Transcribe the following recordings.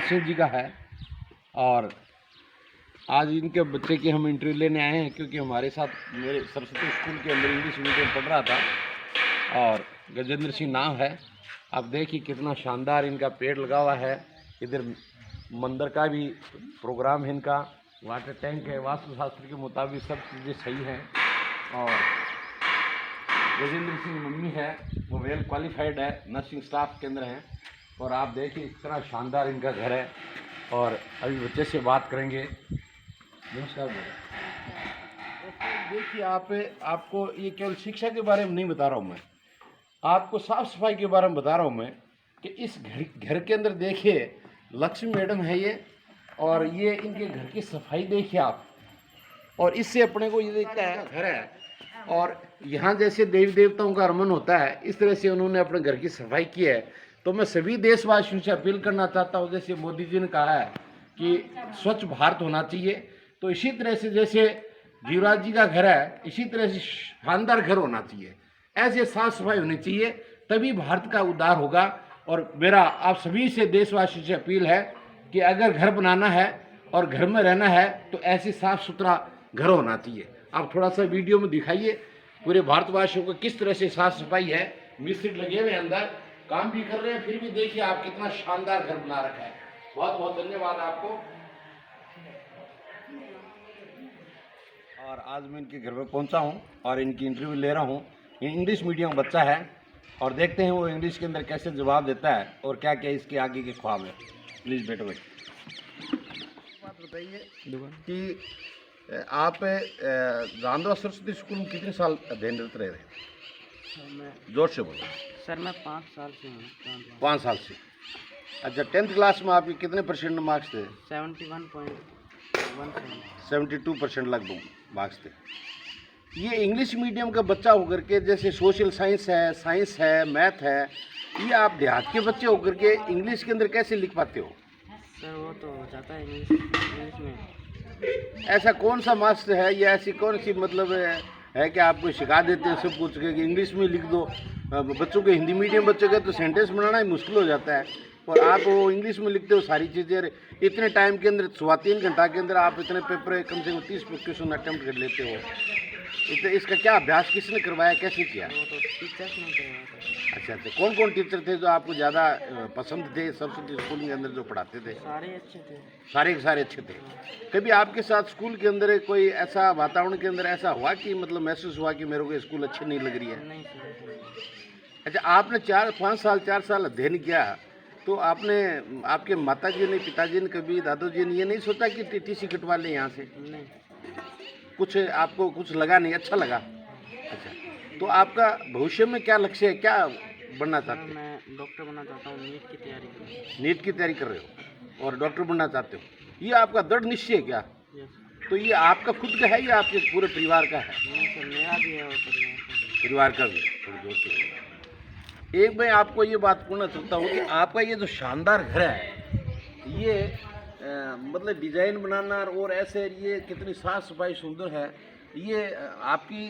सिंह जी का है। और आज इनके बच्चे की हम इंटरव्यू लेने आए हैं, क्योंकि हमारे साथ मेरे सरस्वती स्कूल के अंदर इंग्लिश मीडियम पढ़ रहा था और गजेंद्र सिंह नाम है। आप देखिए कितना शानदार इनका पेड़ लगा हुआ है। इधर मंदिर का भी प्रोग्राम है इनका, वाटर टैंक है, वास्तुशास्त्र के मुताबिक सब चीज़ें सही हैं। और गजेंद्र सिंह मम्मी है, वो वेल क्वालिफाइड है, नर्सिंग स्टाफ के अंदर हैं। और आप देखिए इतना शानदार इनका घर है। और अभी बच्चे से बात करेंगे। नमस्कार देखिए आपको ये केवल शिक्षा के बारे में नहीं बता रहा हूँ मैं, आपको साफ सफाई के बारे में बता रहा हूँ मैं कि इस घर के अंदर देखिए लक्ष्मी मैडम है ये, और ये इनके घर की सफाई देखिए आप। और इससे अपने को ये दिखता है घर है, और यहाँ जैसे देवी देवताओं का आगमन होता है इस तरह से उन्होंने अपने घर की सफाई की है। तो मैं सभी देशवासियों से अपील करना चाहता हूँ, जैसे मोदी जी ने कहा है कि स्वच्छ भारत होना चाहिए, तो इसी तरह से जैसे जीवराज जी का घर है इसी तरह से शानदार घर होना चाहिए, ऐसे साफ सफाई होनी चाहिए, तभी भारत का उद्धार होगा। और मेरा आप सभी से देशवासियों से अपील है कि अगर घर बनाना है और घर में रहना है तो ऐसे साफ सुथरा घर होना चाहिए। आप थोड़ा सा वीडियो में दिखाइए पूरे भारतवासियों को किस तरह से साफ सफाई है। मिस्त्री लगे हुए अंदर काम भी कर रहे हैं, फिर भी देखिए आप कितना शानदार घर बना रखा है। बहुत बहुत धन्यवाद आपको। और आज मैं इनके घर में पहुंचा हूं और इनकी इंटरव्यू ले रहा हूं। इंग्लिश मीडियम बच्चा है और देखते हैं वो इंग्लिश के अंदर कैसे जवाब देता है और क्या क्या इसके आगे के ख्वाब है। प्लीज़ बैठो भाई। बात बताइए कि आप रामदावा सरस्वती स्कूल में कितने साल अध्ययनरत रहे थे? जोर से बोलो सर। मैं 5 साल से हूँ। 5 साल से। अच्छा, 10th क्लास में आपके कितने परसेंट मार्क्स थे? 71.17। 72% लगभग मार्क्स थे। ये इंग्लिश मीडियम का बच्चा होकर के जैसे सोशल साइंस है, मैथ है, ये आप देहात के बच्चे होकर के इंग्लिश के अंदर कैसे लिख पाते हो? सर वो तो हो जाता है इंग्लिश में। ऐसा कौन सा मार्क्स है या ऐसी कौन सी मतलब है कि आपको सिखा देते हैं सब कुछ कि इंग्लिश में लिख दो? बच्चों के हिंदी मीडियम बच्चों का तो सेंटेंस बनाना ही मुश्किल हो जाता है, और आप वो इंग्लिश में लिखते हो सारी चीज़ें। इतने टाइम के अंदर 3.25 घंटा के अंदर आप इतने पेपर कम से कम 30 क्वेश्चन अटेम्प्ट कर लेते हो। इसका क्या अभ्यास किसने करवाया, कैसे किया? वो तो टीचर्स ने करवाया था। अच्छा, कौन कौन टीचर थे जो आपको ज़्यादा पसंद थे सरस्वती स्कूल के अंदर जो पढ़ाते थे? सारे अच्छे थे। सारे के सारे अच्छे थे। कभी आपके साथ स्कूल के अंदर कोई ऐसा वातावरण के अंदर ऐसा हुआ कि मतलब महसूस हुआ कि मेरे को स्कूल अच्छी नहीं लग रही है? नहीं सर। अच्छा, आपने 4 साल अध्ययन किया, तो आपने आपके माताजी ने, पिताजी ने, कभी दादाजी ने ये नहीं सोचा कि टीसी कटवा लें यहाँ से? नहीं। कुछ आपको कुछ लगा नहीं, अच्छा लगा? अच्छा, तो आपका भविष्य में क्या लक्ष्य है, क्या बनना चाहते हैं? मैं डॉक्टर बनना चाहता हूँ। नीट की तैयारी कर रहा हूँ। नीट की तैयारी कर रहे हो और डॉक्टर बनना चाहते हो, ये आपका दृढ़ निश्चय है क्या? यस। तो ये आपका खुद का है या आपके पूरे परिवार का है? नहीं सर, मेरा भी है और परिवार का भी। थोड़ी जोर से बोलो। एक मैं आपको ये बात पूछना चाहता हूँ कि आपका ये जो शानदार घर है, ये मतलब डिजाइन बनाना और ऐसे ये कितनी साफ सफाई सुंदर है, ये आपकी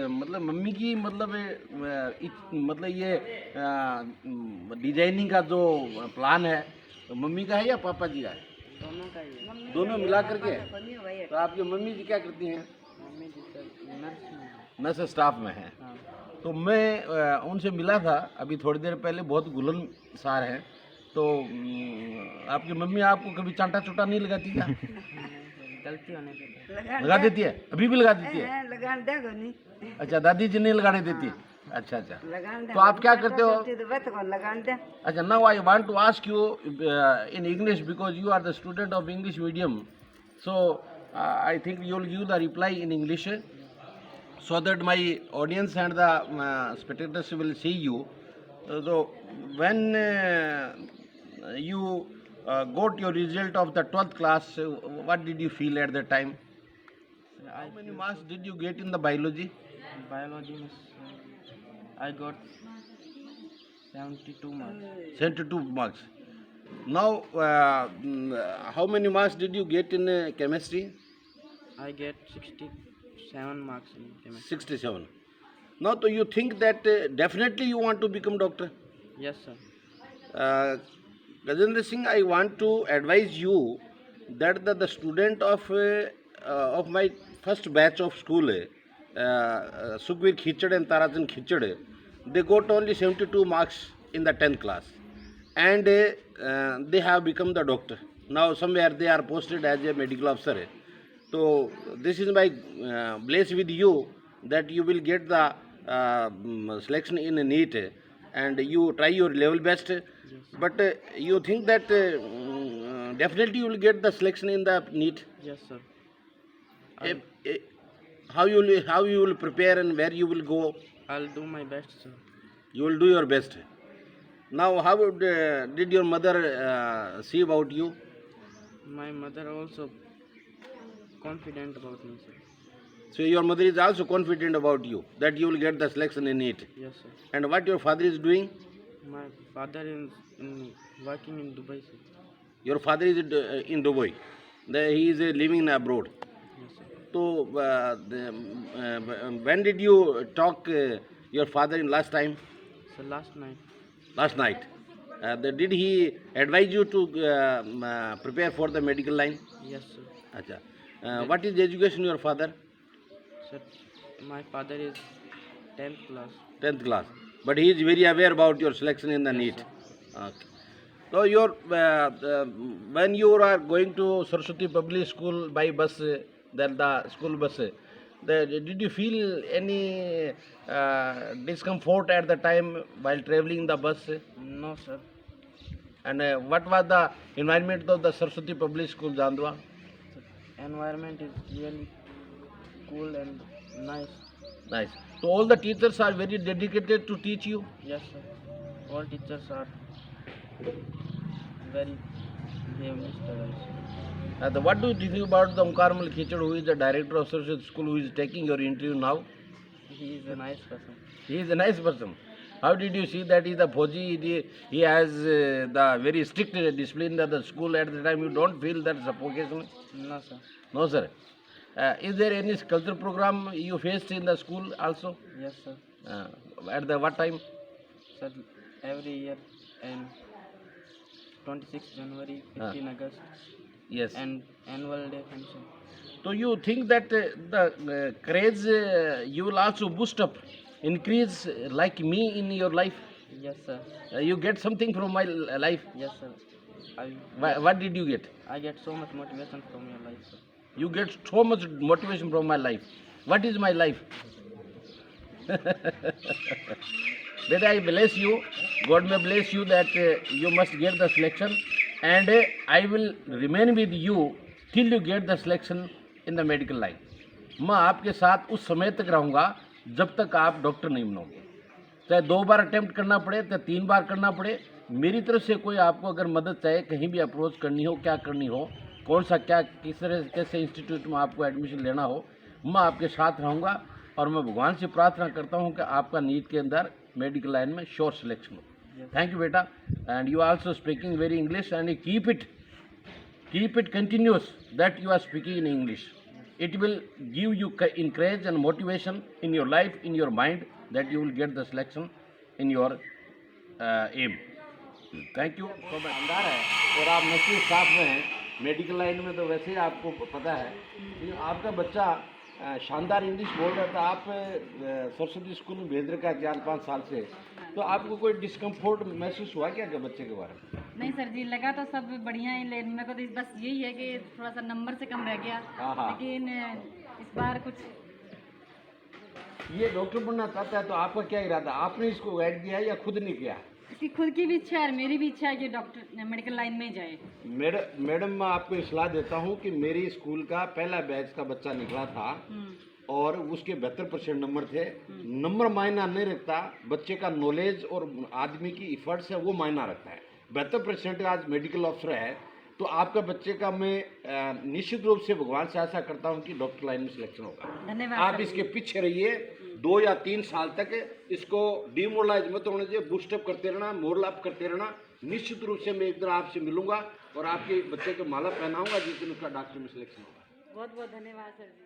मतलब मम्मी की मतलब ये डिजाइनिंग का जो प्लान है मम्मी का है या पापा जी का है? दोनों का ही है। दोनों मिला करके। तो आपकी मम्मी जी क्या करती हैं? मम्मी जी सर नर्स में है। नर्स स्टाफ में है। हाँ। तो मैं उनसे मिला था अभी थोड़ी देर पहले, बहुत गुलन सार हैं। तो आपकी मम्मी आपको कभी चांटा चोटा नहीं लगाती क्या? गलती होने पर लगा देती है? अभी भी लगा देती है? लगान देगो नहीं। अच्छा, दादी जी नहीं लगाने देती? अच्छा अच्छा, तो आप क्या करते हो? लगान दे। अच्छा, now I want to ask you in English because you are the student of English medium, so I think you will give the reply in English so that my audience and the spectators will see you. So when you got your result of the 12th class, what did you feel at that time? How many marks did you get in the biology? biology में I got 72 marks. 72 marks. Now how many marks did you get in chemistry? I get 67 marks in chemistry. 67. Now do you think that definitely you want to become doctor? Yes sir. Gajendra Singh, I want to advise you that the student of my first batch of school, Sukhbir Khichad and Tarajan Khichad, they got only 72 marks in the 10th class, and they have become the doctor. Now somewhere they are posted as a medical officer. So this is my bless with you that you will get the selection in a NEET, and you try your level best. But you think that definitely you will get the selection in the NEET. Yes, sir. Eh, eh, how you will prepare and where you will go, I'll do my best, sir. you will do your best. Now, how did your mother see about you? My mother also confident about me, sir. So your mother is also confident about you that you will get the selection in it. Yes, sir. And what your father is doing? My father is working in Dubai, sir. Your father is in Dubai. He is living abroad. Yes, sir. So when did you talk your father in last time? So last night, Last night. Did he advise you to prepare for the medical line? yes, sir. Acha. What is the education your father? Sir, my father is 10th class. 10th class. But he is very aware about your selection in the NEET. Okay. So your when you are going to Saraswati Public School by bus, then the school bus, did you feel any discomfort at the time while traveling the bus? No, sir. And what was the environment of the Saraswati Public School, Jandwa? Environment is really cool and nice. Nice. So all the teachers are very dedicated to teach you. Yes, sir. All teachers are very, they have missed us. What do you think about the Omkarmal Khichad, who is the director of Saraswati School, who is taking your interview now? He is a nice person. He is a nice person. How did you see that he is the Fauji? He has the very strict discipline at the school at the time. You don't feel that suffocation? No, sir. No, sir. Is there any culture program you faced in the school also? Yes, sir. At the what time? Sir, every year and 26 January, 15 August, Yes. and annual day function. So you think that the craze you will also boost up, increase like me in your life? Yes, sir. You get something from my life. Yes, sir. What did you get? I get so much motivation from your life, sir. You get so much motivation from my life. What is my life? That I bless you. God may bless you that you must get the selection, and I will remain with you till you get the selection in the medical line. मैं आपके साथ उस समय तक रहूँगा जब तक आप डॉक्टर नहीं बनोगे. चाहे 2 बार अटेम्प्ट करना पड़े, चाहे 3 बार करना पड़े, मेरी तरफ से कोई आपको अगर मदद चाहिए, कहीं भी अप्रोच करनी हो, क्या करनी हो, कौन सा क्या किस तरह कैसे इंस्टीट्यूट में आपको एडमिशन लेना हो, मैं आपके साथ रहूँगा. और मैं भगवान से प्रार्थना करता हूँ कि आपका नीट के अंदर मेडिकल लाइन में श्योर सिलेक्शन हो. थैंक यू बेटा. And you also speaking very English and keep it continuous that you are speaking in English. It will give you encourage and motivation in your life, in your mind, that you will get the selection in your aim. Thank you. तो अंदर है और आप नसीब साथ में हैं. Medical line में तो वैसे ही आपको पता है कि आपका बच्चा शानदार इंग्लिश बोल रहा था. आप सरस्वती स्कूल में भेज रखा है 4-5 साल से, तो आपको कोई डिस्कम्फोर्ट महसूस हुआ क्या बच्चे के बारे में? नहीं सर जी, लगा तो सब बढ़िया ही, लेकिन मेरे को तो बस यही है कि थोड़ा सा नंबर से कम रह गया. हाँ. लेकिन इस बार कुछ ये डॉक्टर बनना चाहता है, तो आपका क्या इरादा? आपने इसको गाइड किया या खुद नहीं किया? इसकी खुद की भी इच्छा है, मेरी भी इच्छा है कि डॉक्टर मेडिकल लाइन में जाए. मैडम मैं आपको सलाह देता हूँ कि मेरी स्कूल का पहला बैच का बच्चा निकला था और उसके 72% नंबर थे. नंबर मायना नहीं रखता, बच्चे का नॉलेज और आदमी की इफर्ट्स है वो मायना रखता है. 72% आज मेडिकल ऑफिसर है, तो आपका बच्चे का मैं निश्चित रूप से भगवान से आशा करता हूँ कि डॉक्टर लाइन में सिलेक्शन होगा. धन्यवाद. आप इसके पीछे रहिए 2 या 3 साल तक, इसको डिमोरलाइज मत होने दीजिए, बूस्टअप करते रहना, मोरल अप करते रहना. निश्चित रूप से मैं एक दिन आपसे मिलूंगा और आपके बच्चे को माला पहनाऊंगा जिस दिन उसका डॉक्टर में सिलेक्शन होगा. बहुत बहुत धन्यवाद सर जी.